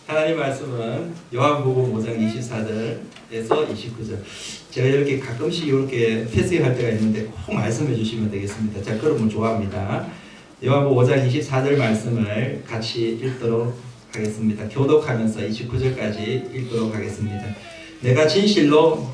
하나님 말씀은 요한복음 5장 24절에서 29절. 제가 이렇게 가끔씩 이렇게 패스할 때가 있는데 꼭 말씀해 주시면 되겠습니다. 제가 그런 분 좋아합니다. 요한복음 5장 24절 말씀을 같이 읽도록 하겠습니다. 교독하면서 29절까지 읽도록 하겠습니다. 내가 진실로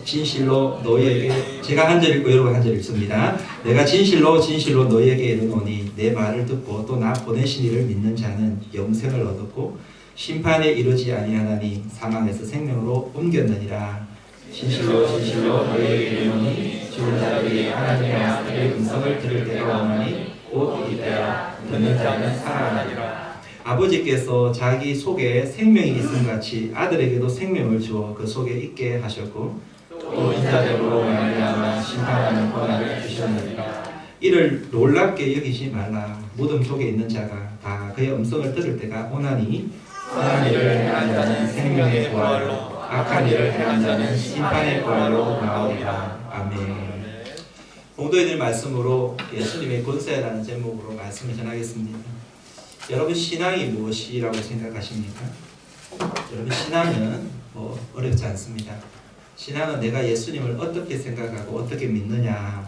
너희에게, 제가 한 절 읽고 여러분 한 절 읽습니다. 내가 진실로 너희에게 이르노니 내 말을 듣고 또 나 보내신 이를 믿는 자는 영생을 얻었고 심판에 이르지 아니하나니 사망에서 생명으로 옮겼느니라. 진실로 너희에게 이르노니 죽은 자들이 하나님의 아들의 음성을 들을 때가 오나니 곧 이때라. 듣는 자는 살아나리라. 아버지께서 자기 속에 생명이 있음같이 아들에게도 생명을 주어 그 속에 있게 하셨고 또 인자됨으로 말미암아 심판하는 권한을 주셨느니라. 이를 놀랍게 여기지 말라. 무덤 속에 있는 자가 다 그의 음성을 들을 때가 오나니 선한 일을 행한 자는 생명의 부활로 악한 일을 행한 자는 심판의 부활로 나오리라. 아멘. 공도인의 말씀으로 예수님의 권세라는 제목으로 말씀을 전하겠습니다. 여러분 신앙이 무엇이라고 생각하십니까? 여러분 신앙은 어렵지 않습니다. 신앙은 내가 예수님을 어떻게 생각하고 어떻게 믿느냐,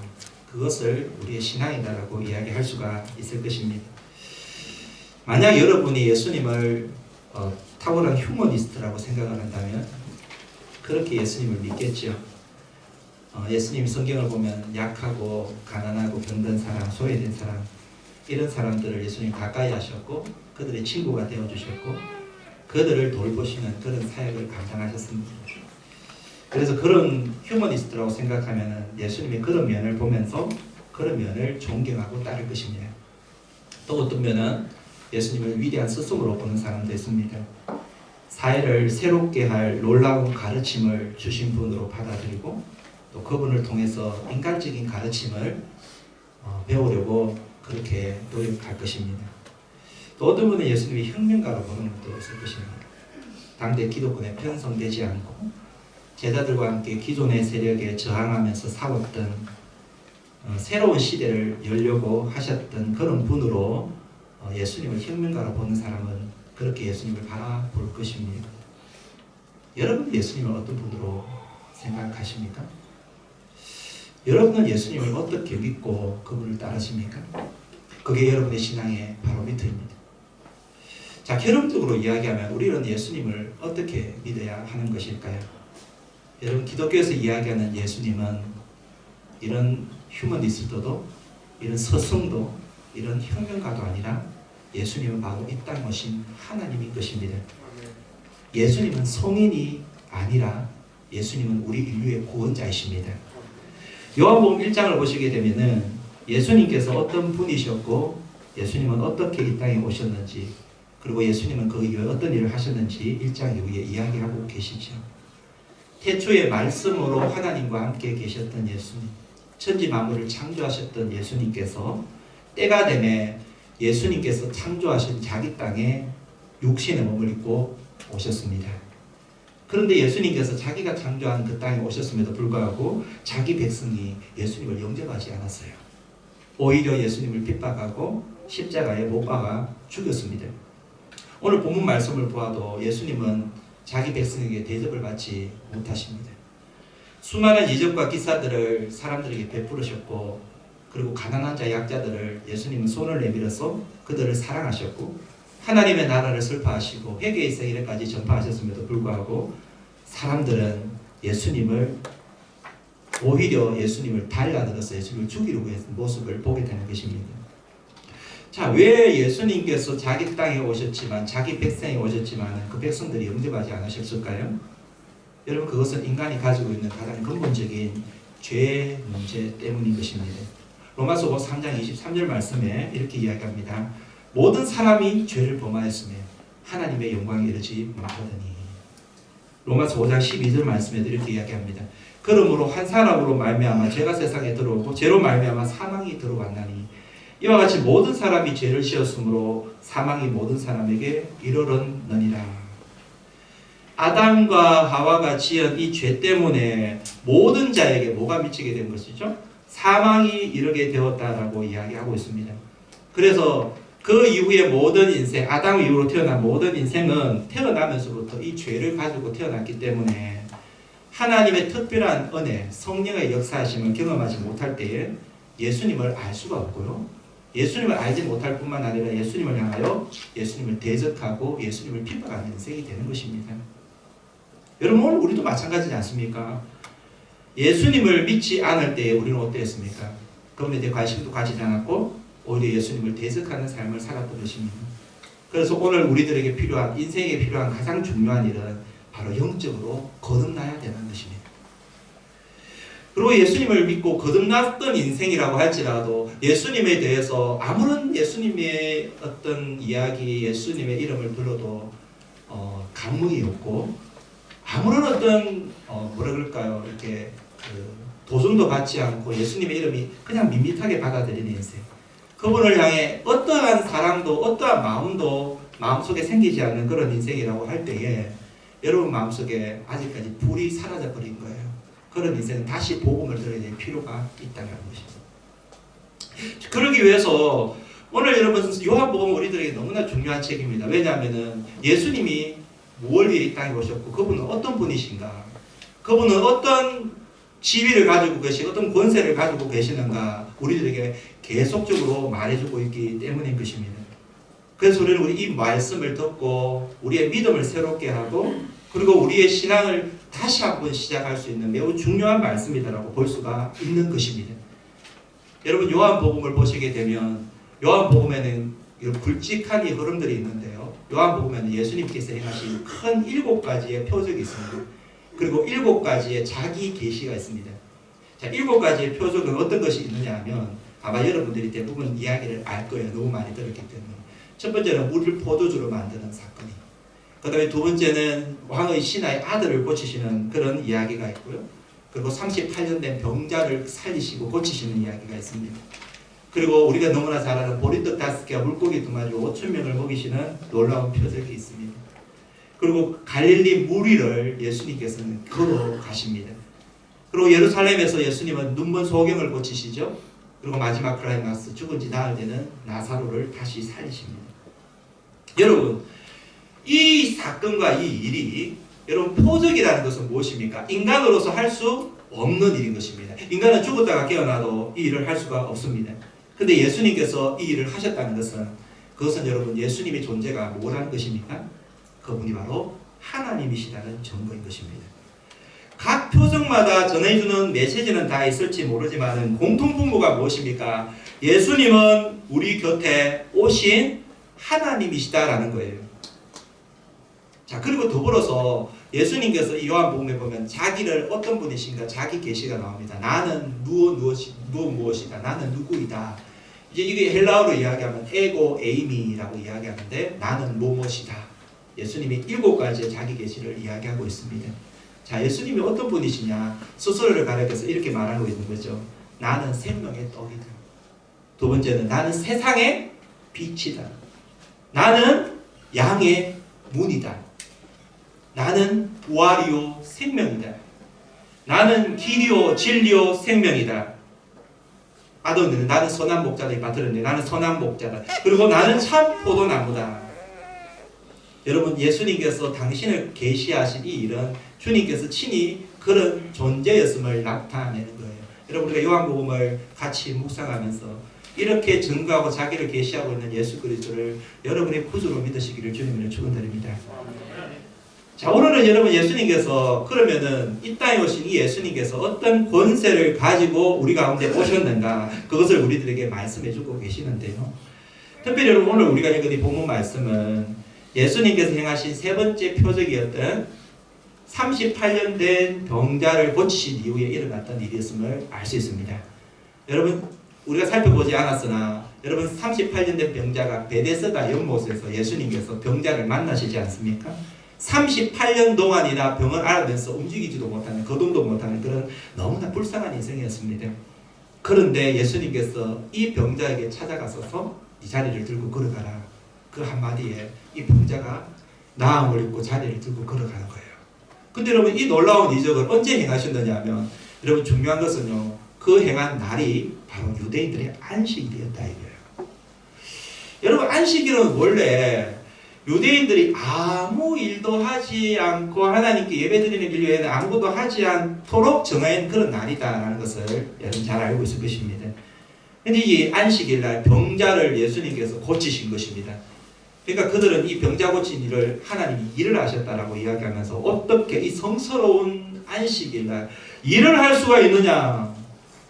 그것을 우리의 신앙이다라고 이야기할 수가 있을 것입니다. 만약 여러분이 예수님을 탁월한 휴머니스트라고 생각을 한다면 그렇게 예수님을 믿겠죠. 예수님 성경을 보면 약하고 가난하고 병든 사람, 소외된 사람, 이런 사람들을 예수님 가까이 하셨고 그들의 친구가 되어주셨고 그들을 돌보시는 그런 사역을 감당하셨습니다. 그래서 그런 휴머니스트라고 생각하면 예수님의 그런 면을 보면서 그런 면을 존경하고 따를 것입니다. 또 어떤 면은 예수님을 위대한 스승으로 보는 사람도 있습니다. 사회를 새롭게 할 놀라운 가르침을 주신 분으로 받아들이고 또 그분을 통해서 인간적인 가르침을 배우려고 그렇게 노력할 것입니다. 또 어떤 분은 예수님이 혁명가로 보는 것도 있을 것입니다. 당대 기독권에 편성되지 않고 제자들과 함께 기존의 세력에 저항하면서 싸웠던 새로운 시대를 열려고 하셨던 그런 분으로 예수님을 혁명가로 보는 사람은 그렇게 예수님을 바라볼 것입니다. 여러분 예수님을 어떤 분으로 생각하십니까? 여러분은 예수님을 어떻게 믿고 그분을 따르십니까? 그게 여러분의 신앙의 바로미터입니다. 자, 결론적으로 이야기하면 우리는 예수님을 어떻게 믿어야 하는 것일까요? 여러분 기독교에서 이야기하는 예수님은 이런 휴머니스트도 이런 스승도 이런 혁명가도 아니라 예수님은 바로 이 땅 오신 하나님인 것입니다. 예수님은 성인이 아니라 예수님은 우리 인류의 구원자이십니다. 요한복음 1장을 보시게 되면은 예수님께서 어떤 분이셨고 예수님은 어떻게 이 땅에 오셨는지 그리고 예수님은 그 이후에 어떤 일을 하셨는지 1장 이후에 이야기하고 계시죠. 태초의 말씀으로 하나님과 함께 계셨던 예수님, 천지 만물을 창조하셨던 예수님께서 때가 되매 예수님께서 창조하신 자기 땅에 육신의 몸을 입고 오셨습니다. 그런데 예수님께서 자기가 창조한 그 땅에 오셨음에도 불구하고 자기 백성이 예수님을 영접하지 않았어요. 오히려 예수님을 핍박하고 십자가에 못 박아 죽였습니다. 오늘 본문 말씀을 보아도 예수님은 자기 백성에게 대접을 받지 못하십니다. 수많은 이적과 기사들을 사람들에게 베푸르셨고, 그리고 가난한 자 약자들을 예수님은 손을 내밀어서 그들을 사랑하셨고, 하나님의 나라를 설파하시고 회개의 세계까지 전파하셨음에도 불구하고 사람들은 오히려 예수님을 달라들어서 예수님을 죽이려고 했던 모습을 보게 되는 것입니다. 자, 왜 예수님께서 자기 땅에 오셨지만, 자기 백성에 오셨지만 그 백성들이 영접하지 않으셨을까요? 여러분, 그것은 인간이 가지고 있는 가장 근본적인 죄 문제 때문인 것입니다. 로마서 3장 23절 말씀에 이렇게 이야기합니다. 모든 사람이 죄를 범하였으며 하나님의 영광에 이르지 못하더니. 로마서 5장 12절 말씀에도 이렇게 이야기합니다. 그러므로 한 사람으로 말미암아 죄가 세상에 들어오고 죄로 말미암아 사망이 들어왔나니 이와 같이 모든 사람이 죄를 지었으므로 사망이 모든 사람에게 이르렀느니라. 아담과 하와가 지은 이 죄 때문에 모든 자에게 뭐가 미치게 된 것이죠? 사망이 이르게 되었다라고 이야기하고 있습니다. 그래서 그 이후에 모든 인생, 아담 이후로 태어난 모든 인생은 태어나면서부터 이 죄를 가지고 태어났기 때문에 하나님의 특별한 은혜, 성령의 역사하심을 경험하지 못할 때에 예수님을 알 수가 없고요. 예수님을 알지 못할 뿐만 아니라 예수님을 향하여 예수님을 대적하고 예수님을 핍박하는 인생이 되는 것입니다. 여러분, 오늘 우리도 마찬가지지 않습니까? 예수님을 믿지 않을 때에 우리는 어땠습니까? 그분에 대해 관심도 가지지 않았고 오히려 예수님을 대적하는 삶을 살았던 것입니다. 그래서 오늘 우리들에게 필요한, 인생에 필요한 가장 중요한 일은 바로 영적으로 거듭나야 되는 것입니다. 그리고 예수님을 믿고 거듭났던 인생이라고 할지라도 예수님에 대해서 아무런 예수님의 어떤 이야기, 예수님의 이름을 불러도 감흥이 없고 아무런 어떤 뭐라 그럴까요? 이렇게 도전도 받지 않고 예수님의 이름이 그냥 밋밋하게 받아들이는 인생. 그분을 향해 어떠한 사랑도 어떠한 마음도 마음속에 생기지 않는 그런 인생이라고 할 때에 여러분 마음속에 아직까지 불이 사라져 버린 거예요. 그런 인생은 다시 복음을 들어야 될 필요가 있다는 것입니다. 그러기 위해서 오늘 여러분 요한복음 우리들에게 너무나 중요한 책입니다. 왜냐하면 예수님이 무엇을 위해 이 땅에 오셨고 그분은 어떤 분이신가, 그분은 어떤 지위를 가지고 계시고 어떤 권세를 가지고 계시는가 우리들에게 계속적으로 말해주고 있기 때문인 것입니다. 그래서 우리는 이 말씀을 듣고 우리의 믿음을 새롭게 하고 그리고 우리의 신앙을 다시 한번 시작할 수 있는 매우 중요한 말씀이다라고 볼 수가 있는 것입니다. 여러분 요한복음을 보시게 되면 요한복음에는 이런 굵직한 이 흐름들이 있는데요. 요한복음에는 예수님께서 행하신 큰 7가지의 표적이 있습니다. 그리고 7가지의 자기 계시가 있습니다. 자, 7가지의 표적은 어떤 것이 있느냐 하면 아마 여러분들이 대부분 이야기를 알 거예요. 너무 많이 들었기 때문에. 첫 번째는 물을 포도주로 만드는 사건이, 그 다음에 두 번째는 왕의 신하의 아들을 고치시는 그런 이야기가 있고요. 그리고 38년 된 병자를 살리시고 고치시는 이야기가 있습니다. 그리고 우리가 너무나 잘 아는 보리떡 5개와 물고기 2마리 5,000명을 먹이시는 놀라운 표적이 있습니다. 그리고 갈릴리 물 위를 예수님께서는 걸어가십니다. 그리고 예루살렘에서 예수님은 눈먼 소경을 고치시죠. 그리고 마지막 클라이막스 죽은 지 나흘 되는 나사로를 다시 살리십니다. 여러분 이 사건과 이 일이 여러분 표적이라는 것은 무엇입니까? 인간으로서 할 수 없는 일인 것입니다. 인간은 죽었다가 깨어나도 이 일을 할 수가 없습니다. 근데 예수님께서 이 일을 하셨다는 것은 그것은 여러분 예수님의 존재가 뭐라는 것입니까? 그분이 바로 하나님이시라는 증거인 것입니다. 각 표적마다 전해주는 메시지는 다 있을지 모르지만 공통분모가 무엇입니까? 예수님은 우리 곁에 오신 하나님이시다라는 거예요. 자, 그리고 더불어서 예수님께서 요한복음에 보면 자기를 어떤 분이신가 자기 계시가 나옵니다. 나는 무엇이다. 나는 누구이다. 이제 이게 헬라어로 이야기하면 에고 에이미라고 이야기하는데 나는 무엇이다. 예수님이 7가지의 자기 계시를 이야기하고 있습니다. 자, 예수님이 어떤 분이시냐? 스스로를 가리켜서 이렇게 말하고 있는 거죠. 나는 생명의 떡이다. 두 번째는 나는 세상의 빛이다. 나는 양의 문이다. 나는 부활이요 생명이다. 나는 길이요 진리요 생명이다. 아도는 나는 선한 목자다. 받들었네. 나는 선한 목자다. 그리고 나는 참 포도나무다. 여러분, 예수님께서 당신을 계시하신 이 일은 주님께서 친히 그런 존재였음을 나타내는 거예요. 여러분, 우리가 요한복음을 같이 묵상하면서 이렇게 증거하고 자기를 계시하고 있는 예수 그리스도를 여러분의 구주로 믿으시기를 주님을 축원드립니다. 자, 오늘은 여러분 예수님께서 그러면은 이 땅에 오신 이 예수님께서 어떤 권세를 가지고 우리 가운데 오셨는가, 그것을 우리들에게 말씀해 주고 계시는데요. 특별히 여러분, 오늘 우리가 읽은 이 본문 말씀은 예수님께서 행하신 세 번째 표적이었던 38년 된 병자를 고치신 이후에 일어났던 일이었음을 알 수 있습니다. 여러분, 우리가 살펴보지 않았으나 여러분 38년 된 병자가 베데스다 연못에서 예수님께서 병자를 만나시지 않습니까? 38년 동안이나 병을 앓으면서 움직이지도 못하는, 거동도 못하는 그런 너무나 불쌍한 인생이었습니다. 그런데 예수님께서 이 병자에게 찾아가셔서 이 자리를 들고 걸어가라. 그 한마디에 이 병자가 나음을 입고 자리를 들고 걸어가는 거예요. 근데 여러분, 이 놀라운 이적을 언제 행하셨느냐 하면, 여러분 중요한 것은요, 그 행한 날이 바로 유대인들의 안식일이었다 이거예요. 여러분, 안식일은 원래 유대인들이 아무 일도 하지 않고 하나님께 예배드리는 일 외에는 아무것도 하지 않도록 정한 그런 날이다라는 것을 여러분 잘 알고 있을 것입니다. 근데 이 안식일 날 병자를 예수님께서 고치신 것입니다. 그러니까 그들은 이 병자 고친 일을 하나님이 일을 하셨다라고 이야기하면서 어떻게 이 성스러운 안식일 날 일을 할 수가 있느냐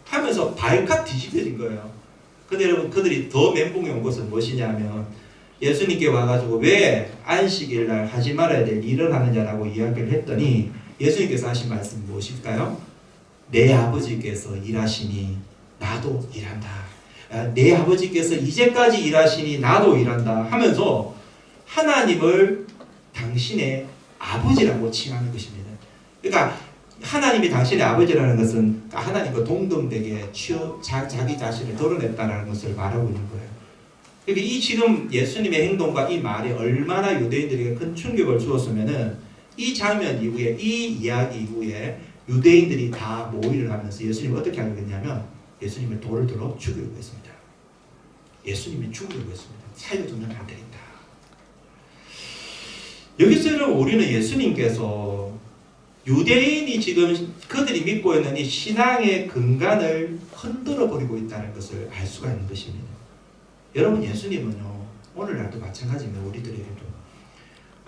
하면서 발칵 뒤집혀진 거예요. 근데 여러분, 그들이 더 멘붕이 온 것은 무엇이냐면 예수님께 와가지고 왜 안식일 날 하지 말아야 될 일을 하느냐라고 이야기를 했더니 예수님께서 하신 말씀이 무엇일까요? 내 아버지께서 일하시니 나도 일한다. 내 아버지께서 이제까지 일하시니 나도 일한다 하면서 하나님을 당신의 아버지라고 칭하는 것입니다. 그러니까 하나님이 당신의 아버지라는 것은 하나님과 동등되게 자기 자신을 드러냈다는 것을 말하고 있는 거예요. 그러니까 이 지금 예수님의 행동과 이 말이 얼마나 유대인들에게 큰 충격을 주었으면은 이 장면 이후에, 이 이야기 이후에 유대인들이 다 모의를 하면서 예수님을 어떻게 하려고 했냐면 예수님을 돌을 들어 죽이려고 했습니다. 예수님이 죽이려고 했습니다. 살려두면 안 되겠다. 여기서는 우리는 예수님께서 유대인이 지금 그들이 믿고 있는 이 신앙의 근간을 흔들어 버리고 있다는 것을 알 수가 있는 것입니다. 여러분, 예수님은요, 오늘날도 마찬가지입니다. 우리들에게도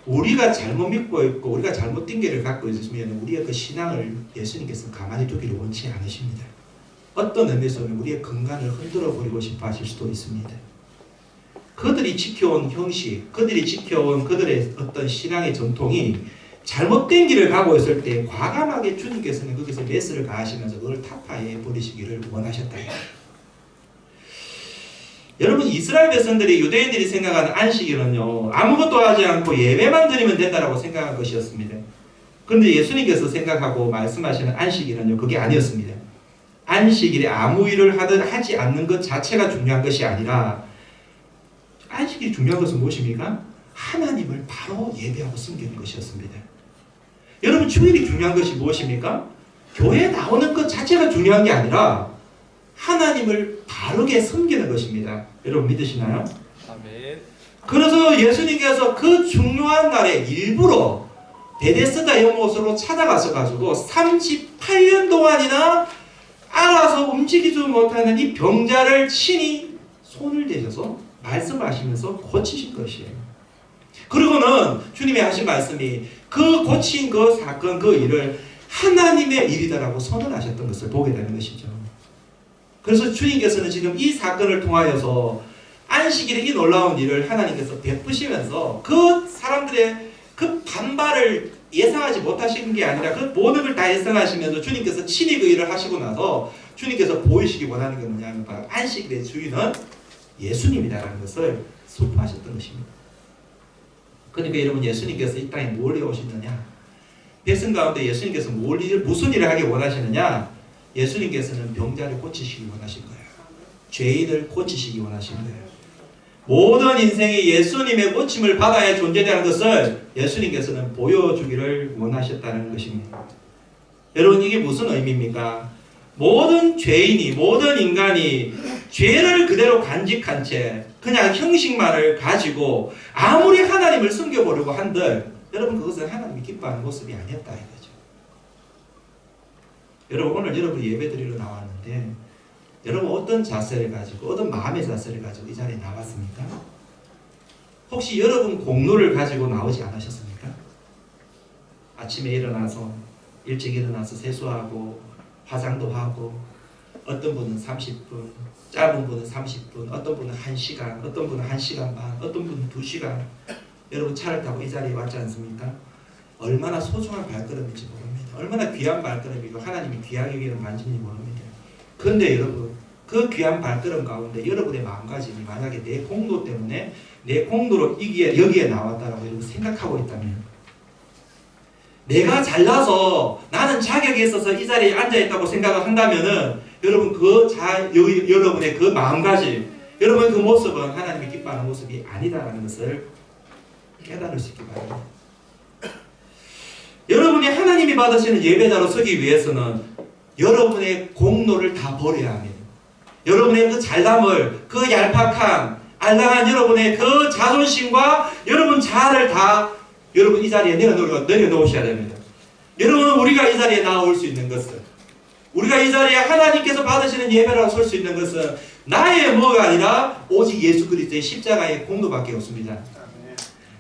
우리가 잘못 믿고 있고 우리가 잘못된 길을 갖고 있으면 우리의 그 신앙을 예수님께서 가만히 두기를 원치 않으십니다. 어떤 의미에서는 우리의 근간을 흔들어 버리고 싶어 하실 수도 있습니다. 그들이 지켜온 형식, 그들이 지켜온 그들의 어떤 신앙의 전통이 잘못된 길을 가고 있을 때 과감하게 주님께서는 거기서 메스를 가하시면서 그걸 타파해 버리시기를 원하셨다. 여러분, 이스라엘 백성들이, 유대인들이 생각하는 안식일은요, 아무것도 하지 않고 예배만 드리면 된다라고 생각한 것이었습니다. 그런데 예수님께서 생각하고 말씀하시는 안식일은요, 그게 아니었습니다. 안식일에 아무 일을 하든 하지 않는 것 자체가 중요한 것이 아니라, 안식일이 중요한 것은 무엇입니까? 하나님을 바로 예배하고 섬기는 것이었습니다. 여러분, 주일이 중요한 것이 무엇입니까? 교회에 나오는 것 자체가 중요한 게 아니라 하나님을 바르게 섬기는 것입니다. 여러분 믿으시나요? 아멘. 그래서 예수님께서 그 중요한 날에 일부러 베데스다 연못으로 찾아가서 가지고 38년 동안이나 알아서 움직이지 못하는 이 병자를 친히 손을 대셔서 말씀하시면서 고치신 것이에요. 그리고는 주님이 하신 말씀이 그 고친 그 사건, 그 일을 하나님의 일이다라고 선언하셨던 것을 보게 되는 것이죠. 그래서 주님께서는 지금 이 사건을 통하여서 안식일의 이 놀라운 일을 하나님께서 베푸시면서 그 사람들의 그 반발을 예상하지 못하시는 게 아니라 그 모든 걸 다 예상하시면서 주님께서 친히 그 일을 하시고 나서 주님께서 보이시기 원하는 게 뭐냐면 바로 안식일의 주인은 예수님이다라는 것을 선포하셨던 것입니다. 그러니까 여러분, 예수님께서 이 땅에 뭘 해오시느냐? 백성 가운데 예수님께서 무슨 일을 하기 원하시느냐? 예수님께서는 병자를 고치시기 원하신 거예요. 죄인을 고치시기 원하신 거예요. 모든 인생이 예수님의 고침을 받아야 존재되는 것을 예수님께서는 보여주기를 원하셨다는 것입니다. 여러분, 이게 무슨 의미입니까? 모든 죄인이, 모든 인간이 죄를 그대로 간직한 채 그냥 형식만을 가지고 아무리 하나님을 섬겨보려고 한들 여러분, 그것은 하나님이 기뻐하는 모습이 아니었다 이거죠. 여러분, 오늘 여러분 예배드리러 나왔는데 여러분 어떤 자세를 가지고, 어떤 마음의 자세를 가지고 이 자리에 나왔습니까? 혹시 여러분 공로를 가지고 나오지 않으셨습니까? 아침에 일어나서 일찍 일어나서 세수하고 화장도 하고, 어떤 분은 30분, 짧은 분은 30분, 어떤 분은 1시간, 어떤 분은 1시간 반, 어떤 분은 2시간 여러분 차를 타고 이 자리에 왔지 않습니까? 얼마나 소중한 발걸음인지 모릅니다. 얼마나 귀한 발걸음이고 하나님이 귀하게 여기는 반지인지 모릅니다. 그런데 여러분, 그 귀한 발걸음 가운데 여러분의 마음가짐이 만약에 내 공로 때문에, 내 공로로 여기에 나왔다라고 여러분 생각하고 있다면, 내가 잘나서 나는 자격이 있어서 이 자리에 앉아있다고 생각을 한다면은 여러분 여러분의 그 마음가짐, 여러분의 그 모습은 하나님이 기뻐하는 모습이 아니다라는 것을 깨달을 수 있기 바랍니다. 여러분이 하나님이 받으시는 예배자로 서기 위해서는 여러분의 공로를 다 버려야 합니다. 여러분의 그 잘남을, 그 얄팍한 알량한 여러분의 그 자존심과 여러분 자아를 다 여러분 이 자리에 내려놓으셔야 됩니다. 여러분은 우리가 이 자리에 나올 수 있는 것은, 우리가 이 자리에 하나님께서 받으시는 예배라고 설 수 있는 것은 나의 뭐가 아니라 오직 예수 그리스도의 십자가의 공로밖에 없습니다.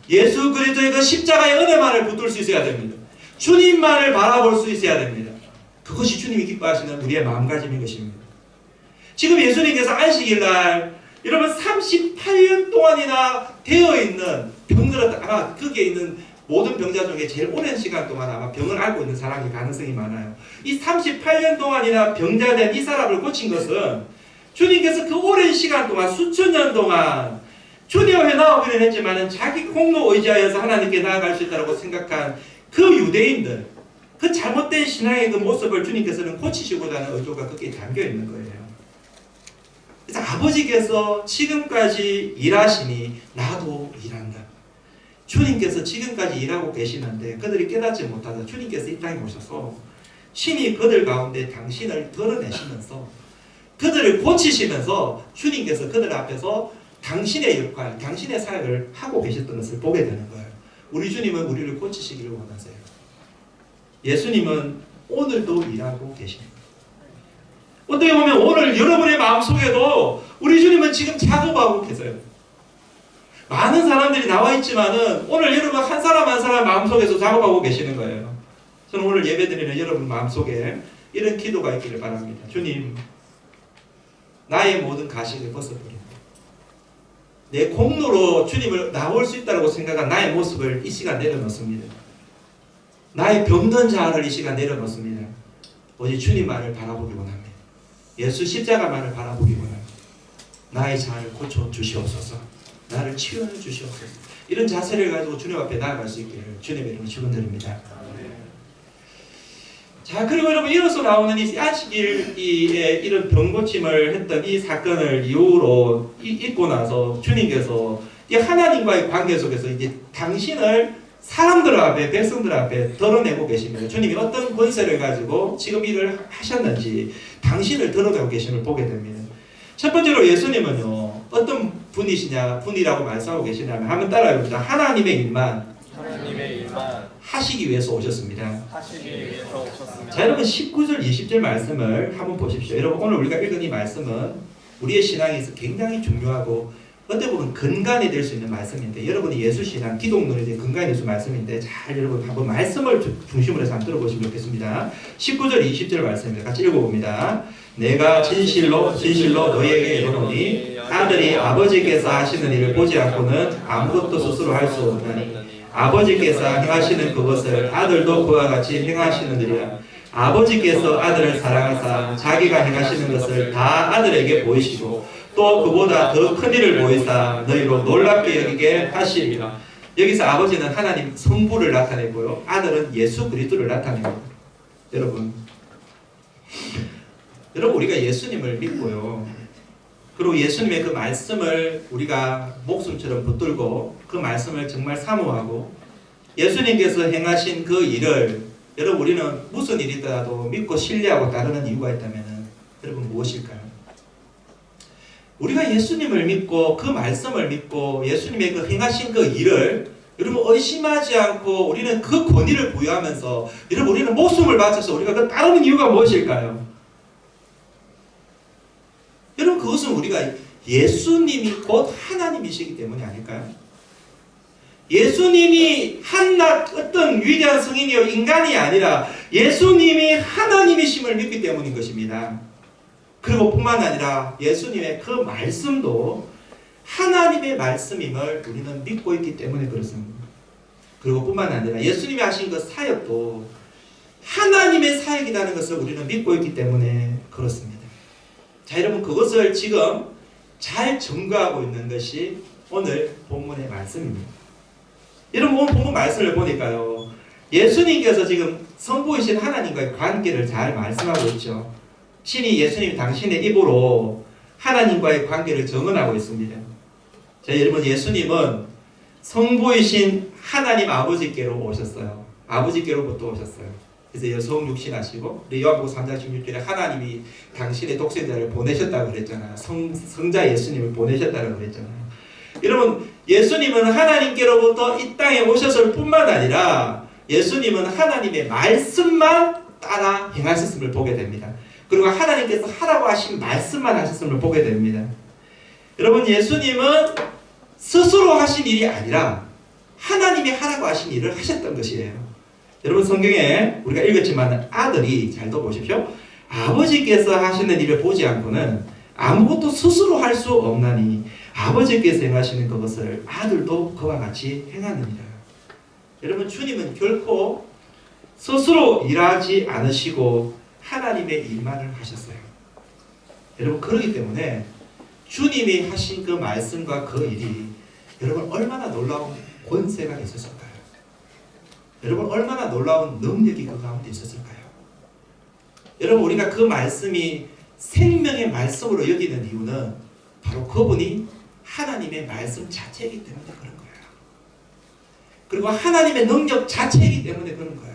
예수 그리스도의 그 십자가의 은혜만을 붙들 수 있어야 됩니다. 주님만을 바라볼 수 있어야 됩니다. 그것이 주님이 기뻐하시는 우리의 마음가짐인 것입니다. 지금 예수님께서 안식일날 여러분 38년 동안이나 되어있는 병들었다, 아마 거기에 있는 모든 병자 중에 제일 오랜 시간 동안 아마 병을 앓고 있는 사람이 가능성이 많아요. 이 38년 동안이나 병자된 이 사람을 고친 것은 주님께서 그 오랜 시간 동안, 수천 년 동안 주님 앞에 나오기는 했지만 자기 공로 의지하여서 하나님께 나아갈 수 있다고 생각한 그 유대인들, 그 잘못된 신앙의 그 모습을 주님께서는 고치시고자 하는 의도가 거기에 담겨 있는 거예요. 그래서 아버지께서 지금까지 일하시니 나도 일한다. 주님께서 지금까지 일하고 계시는데 그들이 깨닫지 못하다 주님께서 이 땅에 오셔서 신이 그들 가운데 당신을 드러내시면서 그들을 고치시면서 주님께서 그들 앞에서 당신의 역할, 당신의 사역을 하고 계셨던 것을 보게 되는 거예요. 우리 주님은 우리를 고치시기를 원하세요. 예수님은 오늘도 일하고 계십니다. 어떻게 보면 오늘 여러분의 마음속에도 우리 주님은 지금 작업하고 계세요. 많은 사람들이 나와 있지만은 오늘 여러분 한 사람 한 사람 마음속에서 작업하고 계시는 거예요. 저는 오늘 예배드리는 여러분 마음속에 이런 기도가 있기를 바랍니다. 주님, 나의 모든 가식을 벗어버립니다. 내 공로로 주님을 나올 수 있다고 생각한 나의 모습을 이 시간 내려놓습니다. 나의 병든 자아를 이 시간 내려놓습니다. 오직 주님만을 바라보기 원합니다. 예수 십자가만을 바라보기 원합니다. 나의 자아를 고쳐 주시옵소서. 나를 치유해 주시옵소서. 이런 자세를 가지고 주님 앞에 나아갈 수 있기를 주님의 이름으로 축원드립니다. 자, 그리고 여러분 이어서 나오는 이 안식일에 이런 병고침을 했던 이 사건을 이후로 읽고 나서 주님께서 이 하나님과의 관계 속에서 이제 당신을 사람들 앞에, 백성들 앞에 드러내고 계십니다. 주님이 어떤 권세를 가지고 지금 일을 하셨는지 당신을 드러내고 계심을 보게 됩니다. 첫 번째로 예수님은요, 어떤 분이라고 말씀하고 계시냐면 한번 따라해봅니다. 하나님의 일만 하시기 위해서 오셨습니다. 자, 여러분 19절 20절 말씀을 한번 보십시오. 여러분 오늘 우리가 읽은 이 말씀은 우리의 신앙에서 굉장히 중요하고 어떻게 보면 근간이 될 수 있는 말씀인데, 여러분이 예수신앙, 기독론에 대해 근간이 될 수 있는 말씀인데, 잘 여러분 한번 말씀을 중심으로 해서 한번 들어보시면 좋겠습니다. 19절 20절 말씀입니다. 같이 읽어봅니다. 내가 진실로 너희에게 이르노니 아들이 아버지께서 하시는 일을 보지 않고는 아무것도 스스로 할 수 없나니 아버지께서 행하시는 그것을 아들도 그와 같이 행하시느니라. 아버지께서 아들을 사랑하사 자기가 행하시는 것을 다 아들에게 보이시고 또 그보다 더 큰 일을 보이사 너희로 놀랍게 여기게 하시리라. 여기서 아버지는 하나님 성부를 나타내고요. 아들은 예수 그리스도를 나타냅니다. 여러분 우리가 예수님을 믿고요. 그리고 예수님의 그 말씀을 우리가 목숨처럼 붙들고 그 말씀을 정말 사모하고 예수님께서 행하신 그 일을 여러분 우리는 무슨 일이더라도 믿고 신뢰하고 따르는 이유가 있다면 여러분 무엇일까요? 우리가 예수님을 믿고 그 말씀을 믿고 예수님의 그 행하신 그 일을 여러분 의심하지 않고 우리는 그 권위를 부여하면서 여러분 우리는 목숨을 바쳐서 우리가 그 따르는 이유가 무엇일까요? 여러분 그것은 우리가 예수님이 곧 하나님이시기 때문이 아닐까요? 예수님이 한낱 어떤 위대한 성인이요 인간이 아니라 예수님이 하나님이심을 믿기 때문인 것입니다. 그리고 뿐만 아니라 예수님의 그 말씀도 하나님의 말씀임을 우리는 믿고 있기 때문에 그렇습니다. 그리고 뿐만 아니라 예수님이 하신 그 사역도 하나님의 사역이라는 것을 우리는 믿고 있기 때문에 그렇습니다. 자, 여러분 그것을 지금 잘 증거하고 있는 것이 오늘 본문의 말씀입니다. 여러분 오늘 본문 말씀을 보니까요, 예수님께서 지금 성부이신 하나님과의 관계를 잘 말씀하고 있죠. 신이 예수님이 당신의 입으로 하나님과의 관계를 증언하고 있습니다. 자, 여러분 예수님은 성부이신 하나님 아버지께로 오셨어요. 아버지께로부터 오셨어요. 그래서 여성 육신하시고 요한복음 3장 16절에 하나님이 당신의 독생자를 보내셨다고 그랬잖아요. 성자 예수님을 보내셨다고 그랬잖아요. 여러분 예수님은 하나님께로부터 이 땅에 오셨을 뿐만 아니라 예수님은 하나님의 말씀만 따라 행하셨음을 보게 됩니다. 그리고 하나님께서 하라고 하신 말씀만 하셨음을 보게 됩니다. 여러분 예수님은 스스로 하신 일이 아니라 하나님이 하라고 하신 일을 하셨던 것이에요. 여러분 성경에 우리가 읽었지만 아들이 잘 더 보십시오. 아버지께서 하시는 일을 보지 않고는 아무것도 스스로 할 수 없나니 아버지께서 행하시는 그것을 아들도 그와 같이 행하느니라. 여러분 주님은 결코 스스로 일하지 않으시고 하나님의 일만을 하셨어요. 여러분 그렇기 때문에 주님이 하신 그 말씀과 그 일이 여러분 얼마나 놀라운 권세가 있었을까요? 여러분 얼마나 놀라운 능력이 그 가운데 있었을까요? 여러분 우리가 그 말씀이 생명의 말씀으로 여기는 이유는 바로 그분이 하나님의 말씀 자체이기 때문에 그런 거예요. 그리고 하나님의 능력 자체이기 때문에 그런 거예요.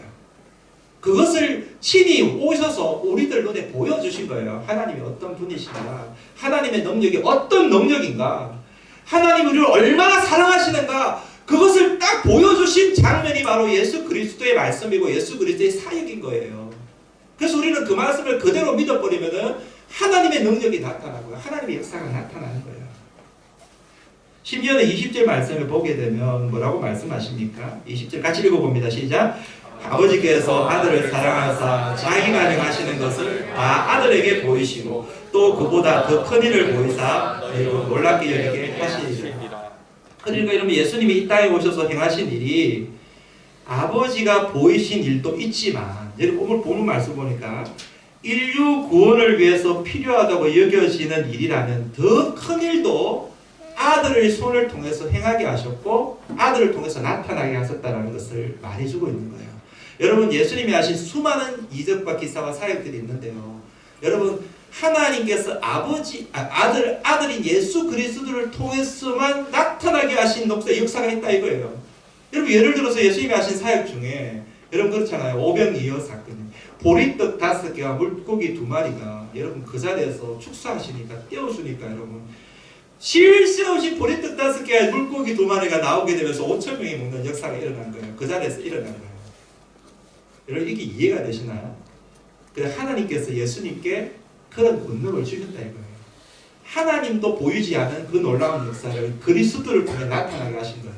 그것을 신이 오셔서 우리들 눈에 보여주신 거예요. 하나님이 어떤 분이신가, 하나님의 능력이 어떤 능력인가, 하나님이 우리를 얼마나 사랑하시는가, 그것을 딱 보여주신 장면이 바로 예수 그리스도의 말씀이고 예수 그리스도의 사역인 거예요. 그래서 우리는 그 말씀을 그대로 믿어버리면은 하나님의 능력이 나타나고요, 하나님의 역사가 나타나는 거예요. 심지어는 20절 말씀을 보게 되면 뭐라고 말씀하십니까? 20절 같이 읽어봅니다. 시작. 아버지께서 아들을 사랑하사 자기가 행하시는 것을 다 아들에게 보이시고 또 그보다 더 큰 일을 보이사 놀랍게 여기게 하시리라. 그러니까 여러분 예수님이 이 땅에 오셔서 행하신 일이 아버지가 보이신 일도 있지만 여러분 오늘 보는 말씀 보니까 인류 구원을 위해서 필요하다고 여겨지는 일이라면 더 큰 일도 아들의 손을 통해서 행하게 하셨고 아들을 통해서 나타나게 하셨다는 것을 말해주고 있는 거예요. 여러분 예수님이 하신 수많은 이적과 기사와 사역들이 있는데요. 여러분 하나님께서 아들인 예수 그리스도를 통해서만 나타나게 하신 역사가 있다 이거예요. 여러분 예를 들어서 예수님이 하신 사역 중에 여러분 그렇잖아요. 오병이어 사건이 보리떡 5개와 물고기 2마리가 여러분 그 자리에서 축사하시니까 떼어주니까 여러분 쉴 새 없이 보리떡 5개와 물고기 2마리가 나오게 되면서 5,000명이 먹는 역사가 일어난 거예요. 그 자리에서 일어난 거예요. 여러분 이게 이해가 되시나요? 그래 하나님께서 예수님께 그런 권능을 주셨다 이거예요. 하나님도 보이지 않은 그 놀라운 역사를 그리스도를 통해 나타나게 하신 거예요.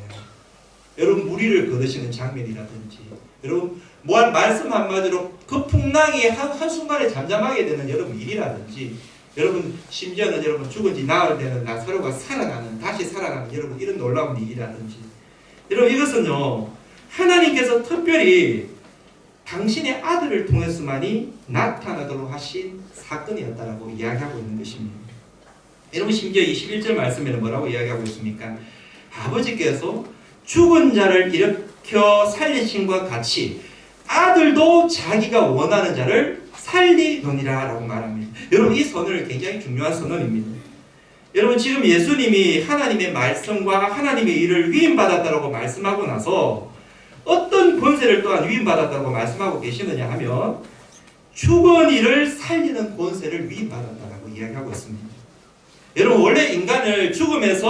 여러분 무리를 거두시는 장면이라든지 여러분 뭐한 말씀 한마디로 그 풍랑이 한순간에 잠잠하게 되는 여러분 일이라든지 여러분 심지어는 여러분 죽은 지 나흘 되는 나사로가 살아나는 다시 살아나는 여러분 이런 놀라운 일이라든지 여러분 이것은요 하나님께서 특별히 당신의 아들을 통해서만이 나타나도록 하신 사건이었다라고 이야기하고 있는 것입니다. 여러분 심지어 21절 말씀에는 뭐라고 이야기하고 있습니까? 아버지께서 죽은 자를 일으켜 살리심과 같이 아들도 자기가 원하는 자를 살리느니라 라고 말합니다. 여러분, 이 선언은 굉장히 중요한 선언입니다. 여러분, 지금 예수님이 하나님의 말씀과 하나님의 일을 위임받았다고 말씀하고 나서 어떤 권세를 또한 위임받았다고 말씀하고 계시느냐 하면 죽은 이를 살리는 권세를 위임받았다고 이야기하고 있습니다. 여러분, 원래 인간을 죽음의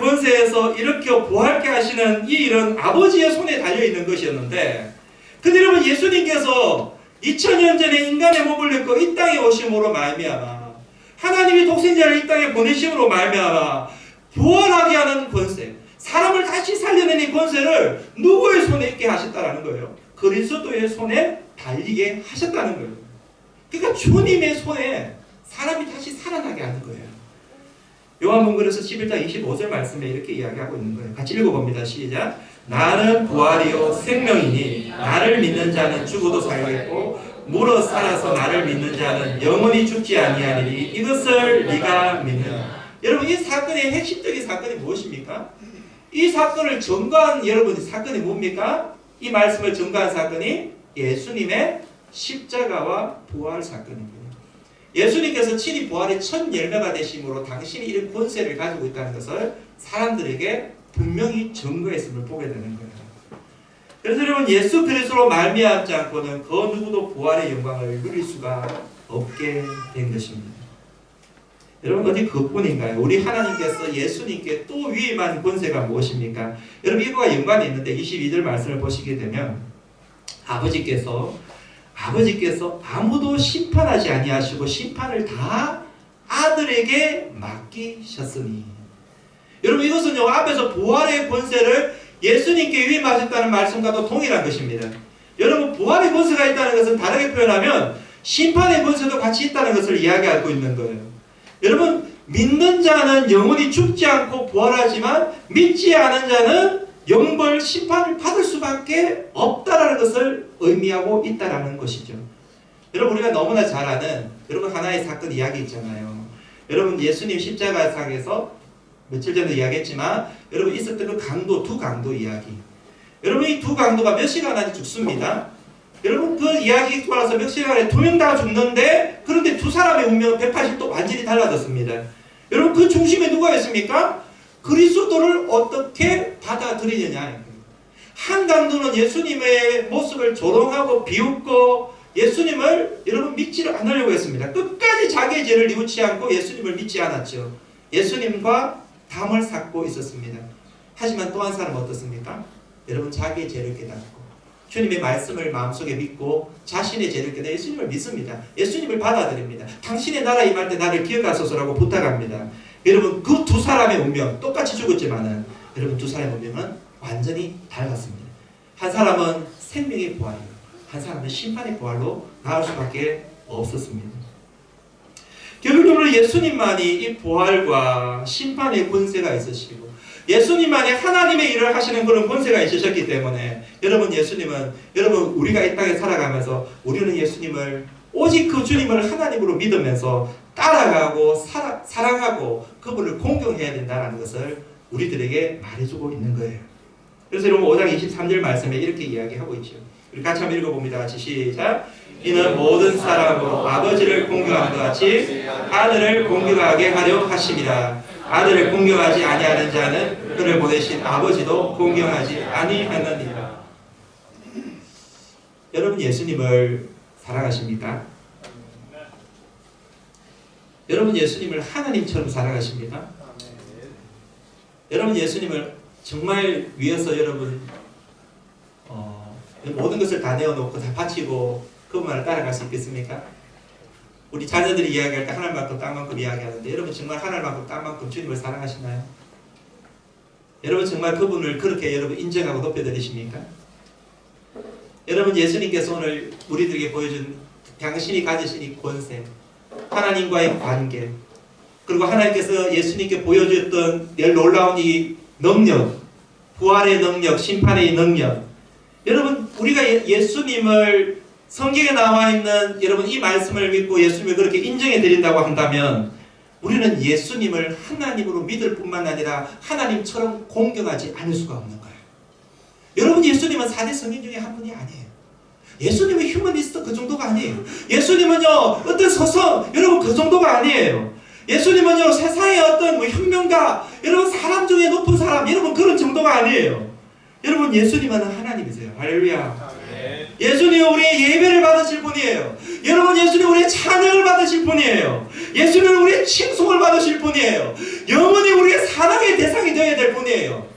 권세에서 일으켜 부활케 하시는 이 일은 아버지의 손에 달려있는 것이었는데, 근데 여러분, 예수님께서 2000년 전에 인간의 몸을 입고 이 땅에 오심으로 말미암아 하나님이 독생자를 이 땅에 보내심으로 말미암아 부활하게 하는 권세, 사람을 다시 살려내는 이 권세를 누구의 손에 있게 하셨다는 거예요? 그리스도의 손에 달리게 하셨다는 거예요. 그러니까 주님의 손에 사람이 다시 살아나게 하는 거예요. 요한복음 그래서 11장 25절 말씀에 이렇게 이야기하고 있는 거예요. 같이 읽어봅니다. 시작. 나는 부활이요 생명이니 나를 믿는 자는 죽어도 살겠고 물어 살아서 나를 믿는 자는 영원히 죽지 아니하리니 이것을 네가 믿느냐. 여러분, 이 사건의 핵심적인 사건이 무엇입니까? 이 사건을 증거한 여러분의 사건이 뭡니까? 이 말씀을 증거한 사건이 예수님의 십자가와 부활 사건입니다. 예수님께서 친히 부활의 첫 열매가 되심으로 당신이 이런 권세를 가지고 있다는 것을 사람들에게 분명히 증거했음을 보게 되는 거예요. 그래서 여러분, 예수 그리스도로 말미암지 않고는 그 누구도 부활의 영광을 누릴 수가 없게 된 것입니다. 여러분, 어디 그뿐인가요? 우리 하나님께서 예수님께 또 위임한 권세가 무엇입니까? 여러분, 이거와 연관이 있는데 22절 말씀을 보시게 되면 아버지께서 아무도 심판하지 아니하시고 심판을 다 아들에게 맡기셨으니. 여러분, 이것은요, 앞에서 부활의 권세를 예수님께 위임하셨다는 말씀과도 동일한 것입니다. 여러분, 부활의 권세가 있다는 것은 다르게 표현하면 심판의 권세도 같이 있다는 것을 이야기하고 있는 거예요. 여러분, 믿는 자는 영원히 죽지 않고 부활하지만 믿지 않은 자는 영벌 심판을 받을 수밖에 없다라는 것을 의미하고 있다라는 것이죠. 여러분, 우리가 너무나 잘 아는 여러분 하나의 사건 이야기 있잖아요. 여러분, 예수님 십자가상에서 며칠 전에 이야기했지만 여러분 있었던 그 강도, 두 강도 이야기. 여러분, 이 두 강도가 몇 시간 안에 죽습니다. 여러분, 그 이야기 따라서 몇 시간에 두 명 다 죽는데, 그런데 두 사람의 운명은 180도 완전히 달라졌습니다. 여러분, 그 중심에 누가 있습니까? 그리스도를 어떻게 받아들이느냐. 한 강도는 예수님의 모습을 조롱하고 비웃고 예수님을 여러분 믿지를 않으려고 했습니다. 끝까지 자기의 죄를 뉘우치지 않고 예수님을 믿지 않았죠. 예수님과 담을 쌓고 있었습니다. 하지만 또 한 사람은 어떻습니까? 여러분, 자기의 죄를 깨닫고 주님의 말씀을 마음속에 믿고 자신의 죄를 깨닫고 예수님을 믿습니다. 예수님을 받아들입니다. 당신의 나라 임할 때 나를 기억하소서라고 부탁합니다. 여러분, 그 두 사람의 운명 똑같이 죽었지만은 여러분, 두 사람의 운명은 완전히 달랐습니다. 한 사람은 생명의 부활이고 한 사람은 심판의 부활로 나올 수밖에 없었습니다. 결국적으로 예수님만이 이 부활과 심판의 권세가 있으시고 예수님만이 하나님의 일을 하시는 그런 권세가 있으셨기 때문에 여러분, 예수님은 여러분, 우리가 이 땅에 살아가면서 우리는 예수님을 오직 그 주님을 하나님으로 믿으면서 따라가고 사랑하고 그분을 공경해야 된다는 것을 우리들에게 말해주고 있는 거예요. 그래서 여러분 5장 23절 말씀에 이렇게 이야기하고 있죠. 우리 같이 한번 읽어봅니다. 같이 시작. 이는 모든 사람으로 아버지를 공경한 것 같이 아들을 공경하게 하려 하심이라. 아들을 공경하지 아니하는 자는 그를 보내신 아버지도 공경하지 아니하느니라. 여러분, 예수님을 사랑하십니까? 여러분, 예수님을 하나님처럼 사랑하십니까? 여러분, 예수님을 정말 위해서 여러분 모든 것을 다 내어놓고 다 바치고 그분만을 따라갈 수 있겠습니까? 우리 자녀들이 이야기할 때 하늘만큼 땅만큼 이야기하는데 여러분, 정말 하늘만큼 땅만큼 주님을 사랑하시나요? 여러분, 정말 그분을 그렇게 여러분 인정하고 높여드리십니까? 여러분, 예수님께서 오늘 우리들에게 보여준 당신이 가지신 이 권세, 하나님과의 관계, 그리고 하나님께서 예수님께 보여주었던 놀라운 이 능력, 부활의 능력, 심판의 능력. 여러분, 우리가 예수님을 성경에 나와 있는 여러분 이 말씀을 믿고 예수님을 그렇게 인정해 드린다고 한다면 우리는 예수님을 하나님으로 믿을 뿐만 아니라 하나님처럼 공경하지 않을 수가 없는 거예요. 여러분, 예수님은 4대 성인 중에 한 분이 아니에요. 예수님은 휴머니스트 그 정도가 아니에요. 예수님은요, 어떤 서성, 여러분 그 정도가 아니에요. 예수님은요, 세상의 어떤 혁명가, 여러분 사람 중에 높은 사람, 여러분 그런 정도가 아니에요. 여러분, 예수님은 하나님이세요. 할렐루야. 예수님은 우리의 예배를 받으실 분이에요. 여러분, 예수님은 우리의 찬양을 받으실 분이에요. 예수님은 우리의 칭송을 받으실 분이에요. 영원히 우리의 사랑의 대상이 되어야 될 분이에요.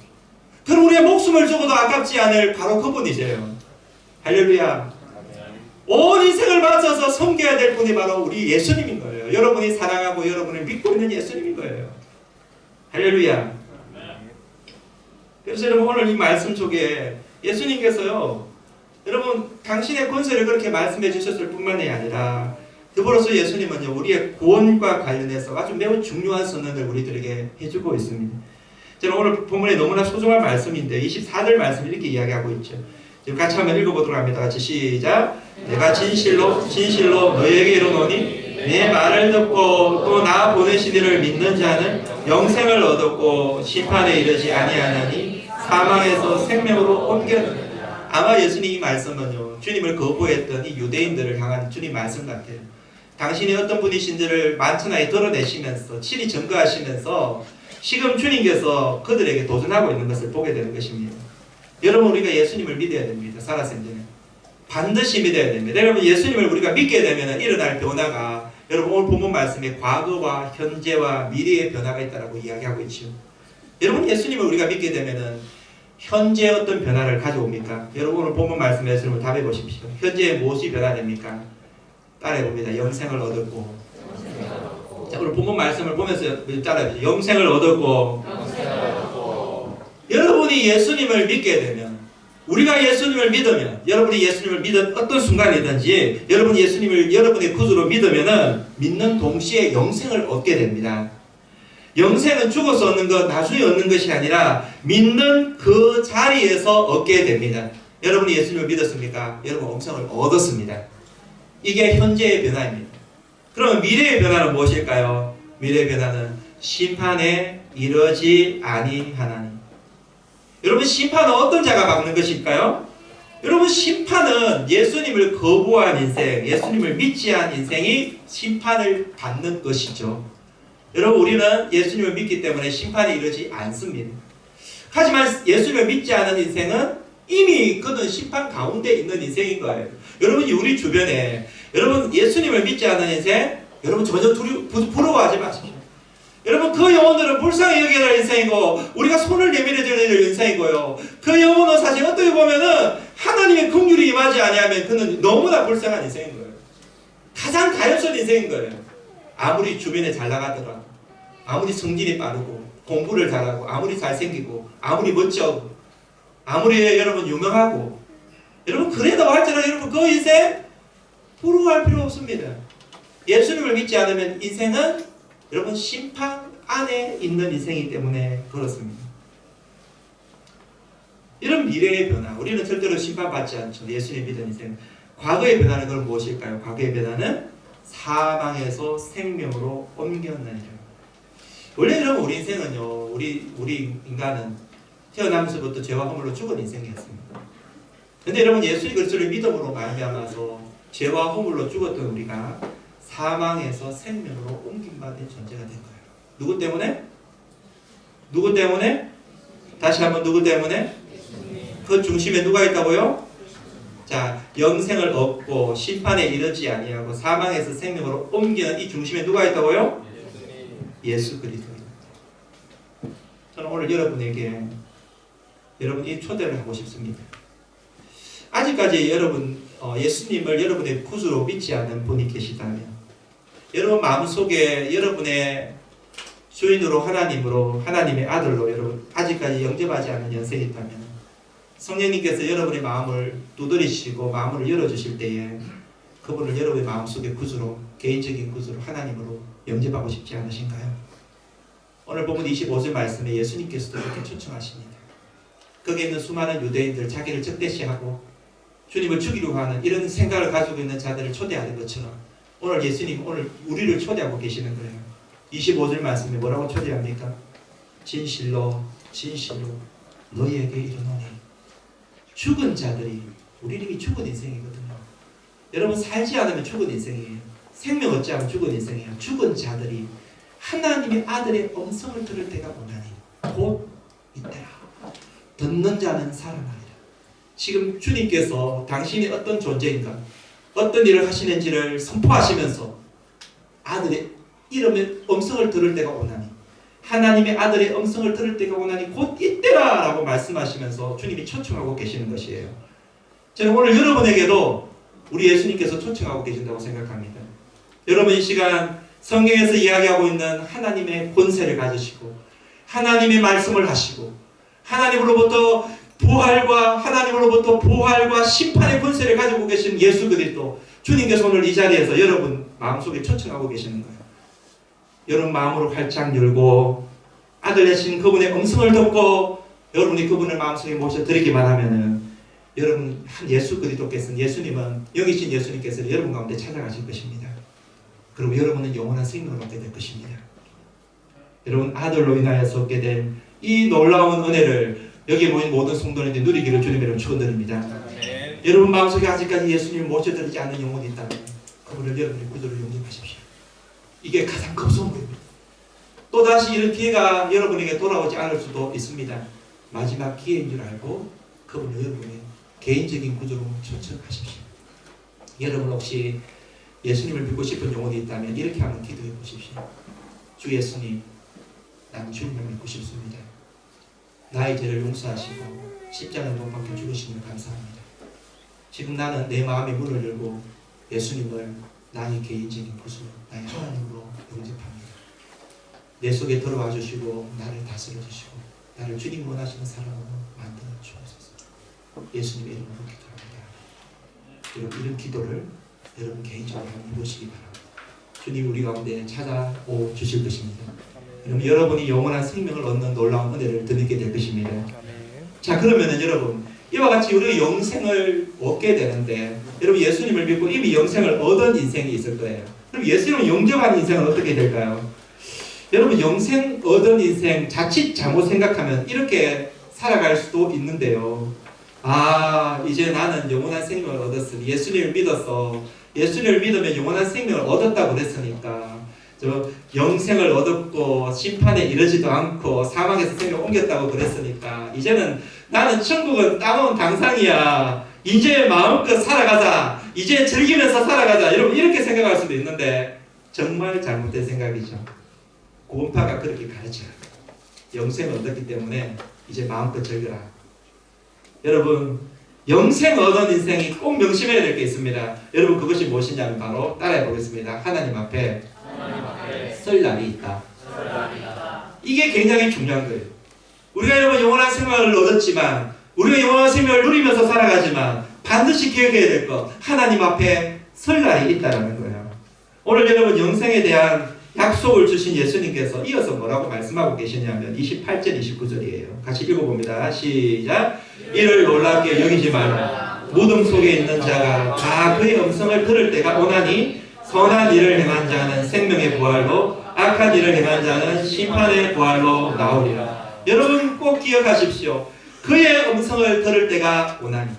그럼 우리의 목숨을 주고도 아깝지 않을 바로 그분이세요. 할렐루야. 온 인생을 바쳐서 섬겨야 될 분이 바로 우리 예수님인 거예요. 여러분이 사랑하고 여러분을 믿고 있는 예수님인 거예요. 할렐루야. 그래서 여러분, 오늘 이 말씀 속에 예수님께서요, 여러분 당신의 권세를 그렇게 말씀해 주셨을 뿐만이 아니라 더불어서 예수님은요, 우리의 구원과 관련해서 아주 매우 중요한 선언을 우리들에게 해주고 있습니다. 저는 오늘 본문에 너무나 소중한 말씀인데 24절 말씀 이렇게 이야기하고 있죠. 지금 같이 한번 읽어보도록 합니다. 같이 시작. 내가 진실로 진실로 너희에게 이르노니 내 말을 듣고 또 나 보내신 이를 믿는 자는 영생을 얻었고 심판에 이르지 아니하나니 사망에서 생명으로 옮겨졌다. 아마 예수님 이 말씀은요, 주님을 거부했던 이 유대인들을 향한 주님 말씀 같아요. 당신이 어떤 분이신지를 만천하에 드러내시면서 친히 증거하시면서 지금 주님께서 그들에게 도전하고 있는 것을 보게 되는 것입니다. 여러분, 우리가 예수님을 믿어야 됩니다. 살았을 때는 반드시 믿어야 됩니다. 여러분, 예수님을 우리가 믿게 되면 일어날 변화가, 여러분 오늘 본문 말씀에 과거와 현재와 미래의 변화가 있다고 이야기하고 있죠. 여러분, 예수님을 우리가 믿게 되면 현재 어떤 변화를 가져옵니까? 여러분, 오늘 본문 말씀에서 답해 보십시오. 현재에 무엇이 변화됩니까? 따라해 봅니다. 영생을 얻었고. 자, 오늘 본문 말씀을 보면서 따라해 보십시오. 영생을 얻었고. 여러분이 예수님을 믿게 되면, 우리가 예수님을 믿으면, 여러분이 예수님을 믿은 어떤 순간이든지 여러분이 예수님을 여러분의 구주로 믿으면은 믿는 동시에 영생을 얻게 됩니다. 영생은 죽어서 얻는 것, 나중에 얻는 것이 아니라 믿는 그 자리에서 얻게 됩니다. 여러분이 예수님을 믿었습니까? 여러분 영생을 얻었습니다. 이게 현재의 변화입니다. 그럼 미래의 변화는 무엇일까요? 미래의 변화는 심판에 이르지 아니하나니. 여러분, 심판은 어떤 자가 받는 것일까요? 여러분, 심판은 예수님을 거부한 인생, 예수님을 믿지 않은 인생이 심판을 받는 것이죠. 여러분, 우리는 예수님을 믿기 때문에 심판에 이르지 않습니다. 하지만 예수님을 믿지 않은 인생은 이미 그는 심판 가운데 있는 인생인 거예요. 여러분이 우리 주변에, 여러분 예수님을 믿지 않은 인생, 여러분 전혀 부러워하지 마십시오. 여러분, 그 영혼들은 불쌍히 여겨야 될 인생이고 우리가 손을 내밀어줘야 될 인생이고요. 그 영혼은 사실 어떻게 보면은 하나님의 긍휼이 임하지 아니하면 그는 너무나 불쌍한 인생인 거예요. 가장 가엾은 인생인 거예요. 아무리 주변에 잘 나가더라도, 아무리 성질이 빠르고 공부를 잘하고 아무리 잘생기고 아무리 멋져고 아무리 여러분 유명하고, 여러분 그래도 할지라도 여러분 그 인생 부러워할 필요 없습니다. 예수님을 믿지 않으면 인생은 여러분 심판 안에 있는 인생이기 때문에 그렇습니다. 이런 미래의 변화, 우리는 절대로 심판받지 않죠. 예수님 믿는 인생. 과거의 변화는 그럼 무엇일까요? 과거의 변화는 사망에서 생명으로 옮겨나니라. 원래 여러분 우리 인생은요, 우리 인간은 태어나면서부터 죄와 허물로 죽은 인생이었습니다. 근데 여러분, 예수님 그리스도를 믿음으로 말미암아서 죄와 허물로 죽었던 우리가 사망에서 생명으로 옮김받은 존재가 된 거예요. 누구 때문에? 누구 때문에? 다시 한번, 누구 때문에? 그 중심에 누가 있다고요? 자, 영생을 얻고 심판에 이르지 아니하고 사망에서 생명으로 옮기는 이 중심에 누가 있다고요? 예수 그리스도입니다. 저는 오늘 여러분에게 이 초대를 하고 싶습니다. 아직까지 여러분 예수님을 여러분의 구주로 믿지 않는 분이 계시다면, 여러분 마음속에 여러분의 주인으로 하나님의 아들로 여러분 아직까지 영접하지 않는 연세가 있다면, 성령님께서 여러분의 마음을 두드리시고 마음을 열어주실 때에 그분을 여러분의 마음속에 구주로, 개인적인 구주로 하나님으로 영접하고 싶지 않으신가요? 오늘 본문 25절 말씀에 예수님께서도 그렇게 초청하십니다. 거기에 있는 수많은 유대인들, 자기를 적대시하고 주님을 죽이려고 하는 이런 생각을 가지고 있는 자들을 초대하는 것처럼 오늘 예수님, 오늘 우리를 초대하고 계시는 거예요. 25절 말씀에 뭐라고 초대합니까? 진실로 진실로 너희에게 이르노니 죽은 자들이, 우리 이름이 죽은 인생이거든요. 여러분 살지 않으면 죽은 인생이에요. 생명 얻지 않으면 죽은 인생이에요. 죽은 자들이 하나님의 아들의 음성을 들을 때가 오나니 곧 이때라. 듣는 자는 살아나리라. 지금 주님께서 당신이 어떤 존재인가, 어떤 일을 하시는지를 선포하시면서 아들의 이름의 음성을 들을 때가 오나니, 하나님의 아들의 음성을 들을 때가 오나니 곧 이때라 라고 말씀하시면서 주님이 초청하고 계시는 것이에요. 저는 오늘 여러분에게도 우리 예수님께서 초청하고 계신다고 생각합니다. 여러분 이 시간 성경에서 이야기하고 있는 하나님의 권세를 가지시고 하나님의 말씀을 하시고 하나님으로부터 부활과 심판의 권세를 가지고 계신 예수 그리스도 주님께서 오늘 이 자리에서 여러분 마음속에 초청하고 계시는 거예요. 여러분 마음으로 활짝 열고 아들 되신 그분의 음성을 듣고 여러분이 그분을 마음속에 모셔드리기만 하면은 여러분 한 예수 그리스도께서는, 예수님은, 영이신 예수님께서 여러분 가운데 찾아가실 것입니다. 그리고 여러분은 영원한 생명을 얻게 될 것입니다. 여러분 아들로 인하여서 얻게 된 이 놀라운 은혜를 여기 모인 모든 성도님들이 누리기를 주님의 이름으로 축원드립니다. 여러분 마음속에 아직까지 예수님을 모셔드리지 않는 영혼이 있다면 그분을 여러분의 구주로 영접하십시오. 이게 가장 큰 선물입니다. 또다시 이런 기회가 여러분에게 돌아오지 않을 수도 있습니다. 마지막 기회인 줄 알고 그분을 여러분의 개인적인 구주로 초청하십시오. 여러분 혹시 예수님을 믿고 싶은 영혼이 있다면 이렇게 한번 기도해 보십시오. 주 예수님, 난 주님을 믿고 싶습니다. 나의 죄를 용서하시고 십자가에 못 박혀 죽으시면 감사합니다. 지금 나는 내 마음의 문을 열고 예수님을 나의 개인적인 구주, 나의 하나님으로 영접합니다. 내 속에 들어와 주시고 나를 다스려 주시고 나를 주님 원하시는 사람으로 만들어 주옵소서. 예수님의 이름으로 기도합니다. 여러분 이런 기도를 여러분 개인적으로 한번 해보시기 바랍니다. 주님 우리 가운데 찾아오 주실 것입니다. 그럼 여러분이 영원한 생명을 얻는 놀라운 은혜를 드리게 될 것입니다. 자 그러면은 여러분 이와 같이 우리가 영생을 얻게 되는데 여러분 예수님을 믿고 이미 영생을 얻은 인생이 있을 거예요. 그럼 예수님을 영접한 인생은 어떻게 될까요? 여러분 영생 얻은 인생 자칫 잘못 생각하면 이렇게 살아갈 수도 있는데요. 아 이제 나는 영원한 생명을 얻었으니 예수님을 믿어서 예수님을 믿으면 영원한 생명을 얻었다고 그랬으니까 저 영생을 얻었고 심판에 이르지도 않고 사망에서 생명을 옮겼다고 그랬으니까 이제는 나는 천국은 따놓은 당상이야. 이제 마음껏 살아가자. 이제 즐기면서 살아가자. 여러분 이렇게 생각할 수도 있는데 정말 잘못된 생각이죠. 구원파가 그렇게 가르쳐요. 영생을 얻었기 때문에 이제 마음껏 즐겨라. 여러분 영생 얻은 인생이 꼭 명심해야 될 게 있습니다. 여러분 그것이 무엇이냐면 바로 따라해 보겠습니다. 하나님 앞에 설 날이 있다. 이게 굉장히 중요한 거예요. 우리가 여러분 영원한 생명을 얻었지만 우리가 영원한 생명을 누리면서 살아가지만 반드시 기억해야 될 것, 하나님 앞에 설 날이 있다는 거예요. 오늘 여러분 영생에 대한 약속을 주신 예수님께서 이어서 뭐라고 말씀하고 계시냐면 28절 29절이에요. 같이 읽어봅니다. 시작. 이를 놀랍게 여기지 말라. 무덤 속에 있는 자가 다 그의 음성을 들을 때가 오나니 선한 일을 행한 자는 생명의 부활로 악한 일을 행한 자는 심판의 부활로 나오리라. 여러분 꼭 기억하십시오. 그의 음성을 들을 때가 오나니.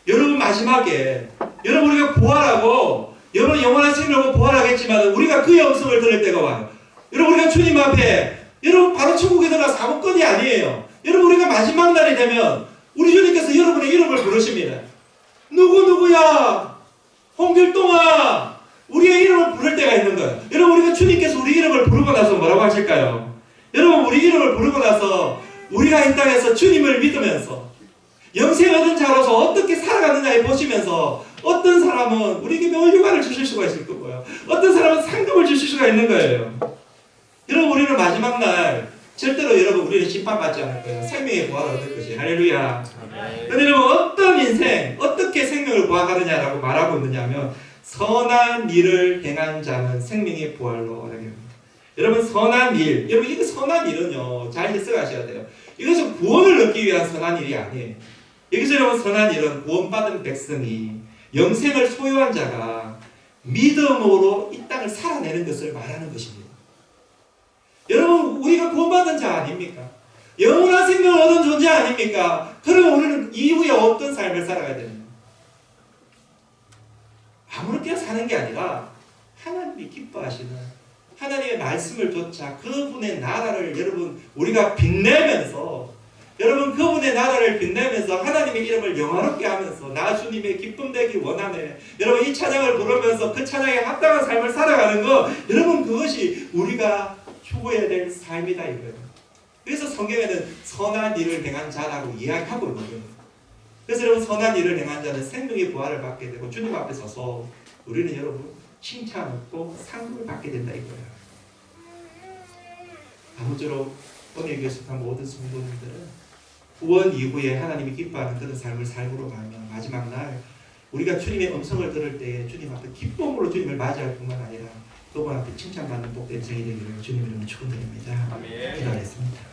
여러분 마지막에 여러분 우리가 부활하고 여러분 영원한 생명으로 부활하겠지만 우리가 그의 음성을 들을 때가 와요. 여러분 우리가 주님 앞에 여러분 바로 천국에 들어가서 아무것이 아니에요. 여러분 우리가 마지막 날이 되면 우리 주님께서 여러분의 이름을 부르십니다. 누구야? 홍길동아! 우리의 이름을 부를 때가 있는 거예요. 여러분 우리가 주님께서 우리 이름을 부르고 나서 뭐라고 하실까요? 여러분 우리 이름을 부르고 나서 우리가 이 땅에서 주님을 믿으면서 영생 얻은 자로서 어떻게 살아가느냐에 보시면서 어떤 사람은 우리에게 매월 휴가를 주실 수가 있을 거고요. 어떤 사람은 상금을 주실 수가 있는 거예요. 여러분 우리는 마지막 날 절대로 여러분 우리는 심판받지 않을 거예요. 생명의 부활을 얻을 것이에요. 할렐루야. 그런데 여러분 어떤 인생 어떻게 생명을 부활하느냐라고 말하고 있느냐면 선한 일을 행한 자는 생명의 부활로 얻습니다. 여러분 선한 일, 여러분 이거 선한 일은요 잘 해석하셔야 돼요. 이것은 구원을 얻기 위한 선한 일이 아니에요. 여기서 여러분 선한 일은 구원받은 백성이 영생을 소유한 자가 믿음으로 이 땅을 살아내는 것을 말하는 것입니다. 여러분 우리가 구원받은 자 아닙니까? 영원한 생명을 얻은 존재 아닙니까? 그러면 우리는 이후에 어떤 삶을 살아가야 됩니까? 아무렇게나 사는 게 아니라 하나님이 기뻐하시는 하나님의 말씀을 좇아 그분의 나라를 여러분 우리가 빛내면서 여러분 그분의 나라를 빛내면서 하나님의 이름을 영화롭게 하면서 나 주님의 기쁨 되기 원하네. 여러분 이 찬양을 부르면서 그 찬양에 합당한 삶을 살아가는 거 여러분 그것이 우리가 추구해야 될 삶이다 이거예요. 그래서 성경에는 선한 일을 행한 자라고 이야기하고 있거든요. 그래서 여러분 선한 일을 행한 자는 생명의 부활을 받게 되고 주님 앞에 서서 우리는 여러분 칭찬 얻고 상급을 받게 된다 이거예요. 아무쪼록 오늘 교습한 모든 성도님들은 구원 이후에 하나님이 기뻐하는 그런 삶을 삶으로 가면 마지막 날 우리가 주님의 음성을 들을 때 주님 앞에 기쁨으로 주님을 맞이할 뿐만 아니라 그분 앞에 칭찬받는 복된 생이 되기를 주님 이름으로 축원드립니다. 아멘. 기도하겠습니다.